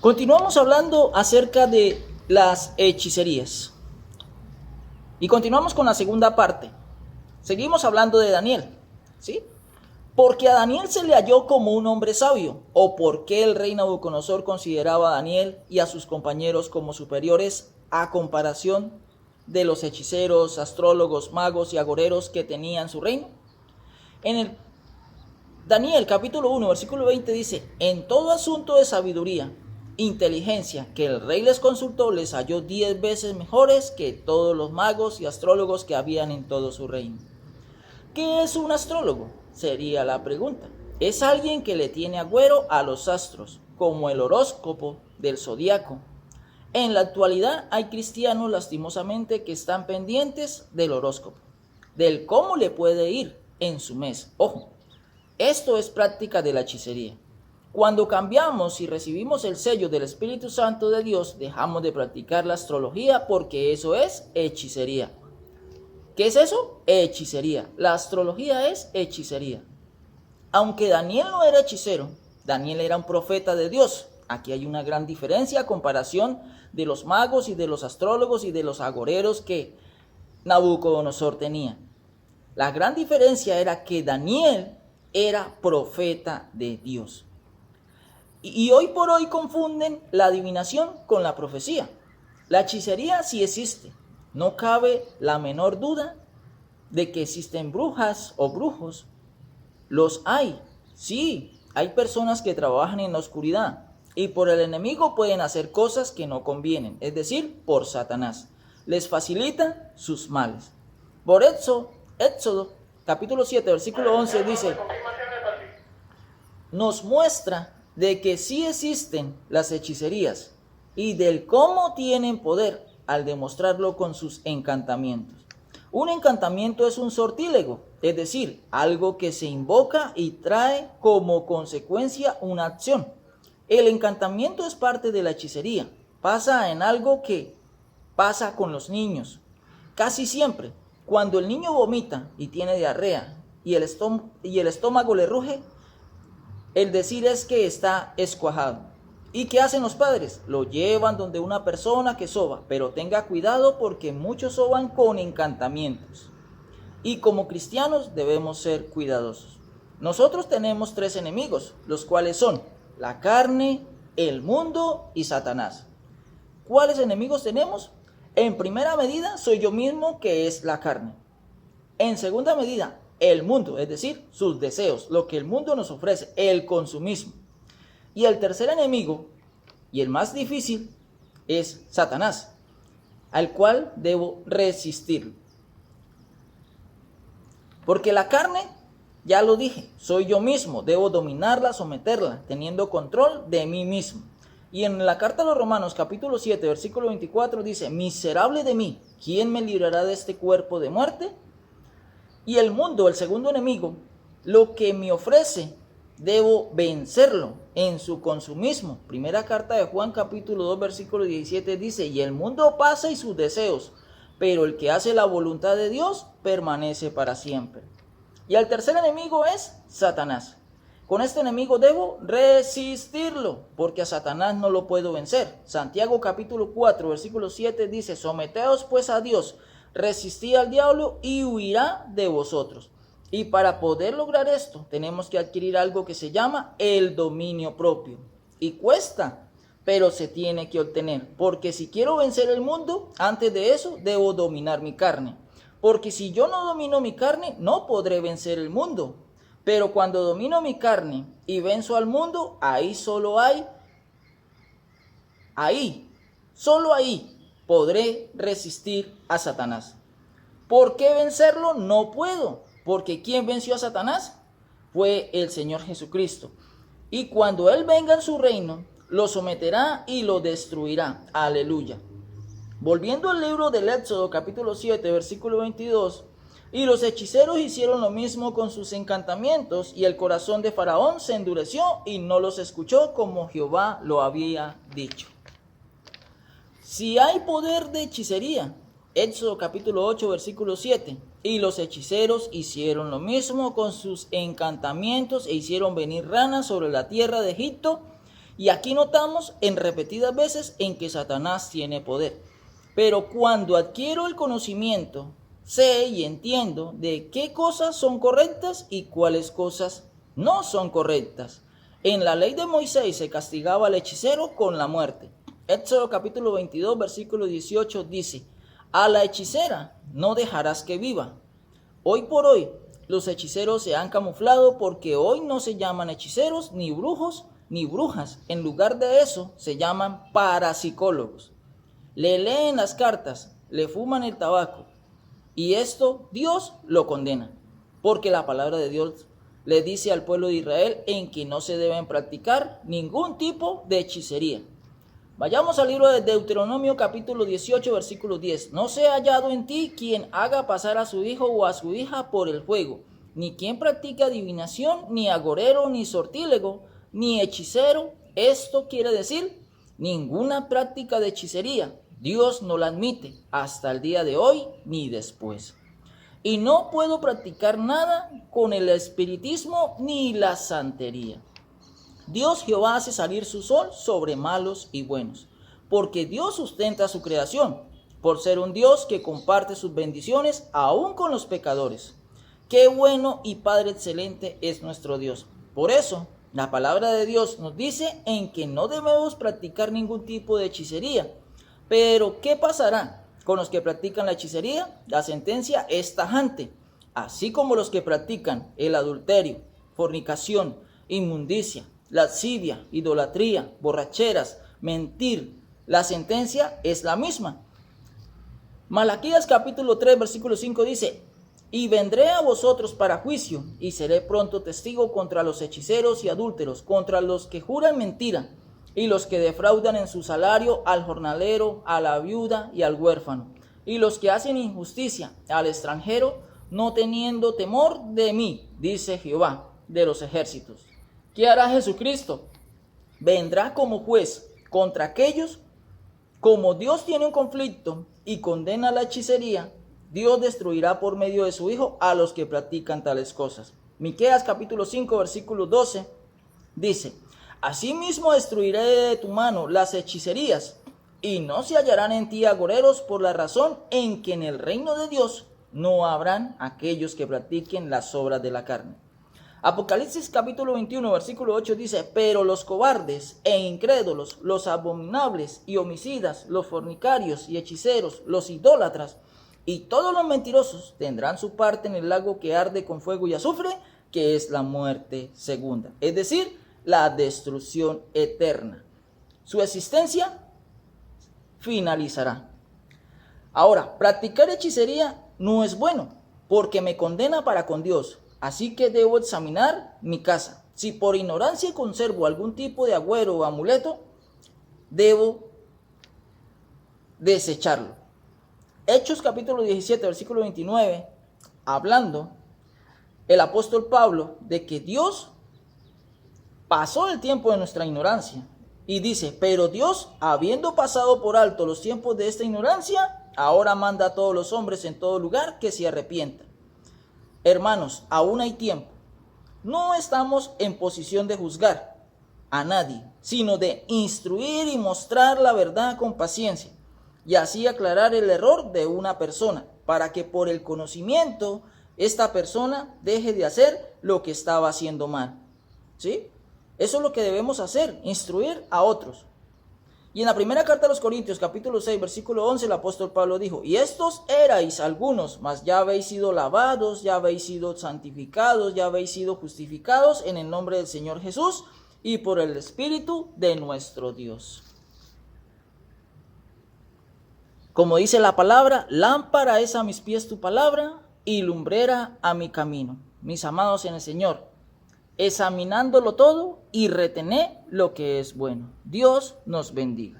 Continuamos hablando acerca de las hechicerías. Y continuamos con la segunda parte. Seguimos hablando de Daniel, ¿sí? Porque a Daniel se le halló como un hombre sabio, o porque el rey Nabucodonosor consideraba a Daniel y a sus compañeros como superiores a comparación de los hechiceros, astrólogos, magos y agoreros que tenían su reino. En el Daniel capítulo 1, versículo 20 dice: en todo asunto de sabiduría, inteligencia que el rey les consultó, les halló 10 veces mejores que todos los magos y astrólogos que habían en todo su reino. ¿Qué es un astrólogo? Sería la pregunta. Es alguien que le tiene agüero a los astros, como el horóscopo del zodiaco. En la actualidad hay cristianos lastimosamente que están pendientes del horóscopo, del cómo le puede ir en su mes. Ojo, esto es práctica de la hechicería. Cuando cambiamos y recibimos el sello del Espíritu Santo de Dios, dejamos de practicar la astrología porque eso es hechicería. ¿Qué es eso? Hechicería. La astrología es hechicería. Aunque Daniel no era hechicero, Daniel era un profeta de Dios. Aquí hay una gran diferencia a comparación de los magos y de los astrólogos y de los agoreros que Nabucodonosor tenía. La gran diferencia era que Daniel era profeta de Dios. Y hoy por hoy confunden la adivinación con la profecía. La hechicería sí existe. No cabe la menor duda de que existen brujas o brujos. Los hay. Sí, hay personas que trabajan en la oscuridad y por el enemigo pueden hacer cosas que no convienen, es decir, por Satanás. Les facilita sus males. Por eso, Éxodo capítulo 7, versículo 11 dice, nos muestra de que sí existen las hechicerías y del cómo tienen poder al demostrarlo con sus encantamientos. Un encantamiento es un sortílego, es decir, algo que se invoca y trae como consecuencia una acción. El encantamiento es parte de la hechicería. Pasa en algo que pasa con los niños. Casi siempre, cuando el niño vomita y tiene diarrea y el estómago le ruge, el decir es que está escuajado. ¿Y qué hacen los padres? Lo llevan donde una persona que soba, pero tenga cuidado porque muchos soban con encantamientos. Y como cristianos debemos ser cuidadosos. Nosotros tenemos 3 enemigos, los cuales son la carne, el mundo y Satanás. ¿Cuáles enemigos tenemos? En primera medida soy yo mismo, que es la carne. En segunda medida, el mundo, es decir, sus deseos, lo que el mundo nos ofrece, el consumismo. Y el tercer enemigo, y el más difícil, es Satanás, al cual debo resistir. Porque la carne, ya lo dije, soy yo mismo, debo dominarla, someterla, teniendo control de mí mismo. Y en la carta a los Romanos, capítulo 7, versículo 24, dice, miserable de mí, ¿quién me librará de este cuerpo de muerte? Y el mundo, el segundo enemigo, lo que me ofrece, debo vencerlo en su consumismo. Primera carta de Juan capítulo 2 versículo 17 dice, y el mundo pasa y sus deseos, pero el que hace la voluntad de Dios permanece para siempre. Y el tercer enemigo es Satanás. Con este enemigo debo resistirlo, porque a Satanás no lo puedo vencer. Santiago capítulo 4 versículo 7 dice, someteos pues a Dios, resistid al diablo y huirá de vosotros. Y para poder lograr esto, tenemos que adquirir algo que se llama el dominio propio. Y cuesta, pero se tiene que obtener. Porque si quiero vencer el mundo, antes de eso, debo dominar mi carne. Porque si yo no domino mi carne, no podré vencer el mundo. Pero cuando domino mi carne y venzo al mundo, solo ahí, podré resistir a Satanás. ¿Por qué vencerlo? No puedo. Porque ¿quién venció a Satanás? Fue el Señor Jesucristo. Y cuando Él venga en su reino, lo someterá y lo destruirá. Aleluya. Volviendo al libro del Éxodo, capítulo 7, versículo 22. Y los hechiceros hicieron lo mismo con sus encantamientos, y el corazón de Faraón se endureció y no los escuchó como Jehová lo había dicho. Si hay poder de hechicería, Éxodo capítulo 8, versículo 7. Y los hechiceros hicieron lo mismo con sus encantamientos e hicieron venir ranas sobre la tierra de Egipto Y aquí notamos en repetidas veces en que Satanás tiene poder. Pero cuando adquiero el conocimiento, sé y entiendo de qué cosas son correctas y cuáles cosas no son correctas. En la ley de Moisés se castigaba al hechicero con la muerte. Éxodo capítulo 22, versículo 18 dice: a la hechicera no dejarás que viva. Hoy por hoy los hechiceros se han camuflado porque hoy no se llaman hechiceros, ni brujos, ni brujas. En lugar de eso se llaman parapsicólogos. Le leen las cartas, le fuman el tabaco. Y esto Dios lo condena, porque la palabra de Dios le dice al pueblo de Israel en que no se deben practicar ningún tipo de hechicería. Vayamos al libro de Deuteronomio capítulo 18 versículo 10. No sea hallado en ti quien haga pasar a su hijo o a su hija por el fuego, ni quien practique adivinación, ni agorero, ni sortílego, ni hechicero. Esto quiere decir ninguna práctica de hechicería. Dios no la admite hasta el día de hoy ni después. Y no puedo practicar nada con el espiritismo ni la santería. Dios Jehová hace salir su sol sobre malos y buenos, porque Dios sustenta su creación, por ser un Dios que comparte sus bendiciones aún con los pecadores. Qué bueno y Padre excelente es nuestro Dios. Por eso, la palabra de Dios nos dice en que no debemos practicar ningún tipo de hechicería. Pero, ¿qué pasará con los que practican la hechicería? La sentencia es tajante, así como los que practican el adulterio, fornicación, inmundicia, lascivia, idolatría, borracheras, mentir. La sentencia es la misma. Malaquías capítulo 3 versículo 5 dice: y vendré a vosotros para juicio, y seré pronto testigo contra los hechiceros y adúlteros, contra los que juran mentira, y los que defraudan en su salario al jornalero, a la viuda y al huérfano, y los que hacen injusticia al extranjero, no teniendo temor de mí, dice Jehová de los ejércitos. ¿Qué hará Jesucristo? Vendrá como juez contra aquellos. Como Dios tiene un conflicto y condena la hechicería, Dios destruirá por medio de su Hijo a los que practican tales cosas. Miqueas capítulo 5 versículo 12 dice: asimismo destruiré de tu mano las hechicerías, y no se hallarán en ti agoreros, por la razón en que en el reino de Dios no habrán aquellos que practiquen las obras de la carne. Apocalipsis capítulo 21 versículo 8 dice: pero los cobardes e incrédulos, los abominables y homicidas, los fornicarios y hechiceros, los idólatras y todos los mentirosos tendrán su parte en el lago que arde con fuego y azufre, que es la muerte segunda, es decir, la destrucción eterna. Su existencia finalizará. Ahora, practicar hechicería no es bueno, porque me condena para con Dios. Así que debo examinar mi casa. Si por ignorancia conservo algún tipo de agüero o amuleto, debo desecharlo. Hechos capítulo 17, versículo 29, hablando el apóstol Pablo de que Dios pasó el tiempo de nuestra ignorancia. Y dice: pero Dios, habiendo pasado por alto los tiempos de esta ignorancia, ahora manda a todos los hombres en todo lugar que se arrepientan. Hermanos, aún hay tiempo. No estamos en posición de juzgar a nadie, sino de instruir y mostrar la verdad con paciencia, y así aclarar el error de una persona, para que por el conocimiento esta persona deje de hacer lo que estaba haciendo mal. ¿Sí? Eso es lo que debemos hacer, instruir a otros. Y en la primera carta a los Corintios, capítulo 6, versículo 11, el apóstol Pablo dijo: y estos erais algunos, mas ya habéis sido lavados, ya habéis sido santificados, ya habéis sido justificados en el nombre del Señor Jesús y por el Espíritu de nuestro Dios. Como dice la palabra, lámpara es a mis pies tu palabra y lumbrera a mi camino. Mis amados en el Señor, examinándolo todo y retener lo que es bueno. Dios nos bendiga.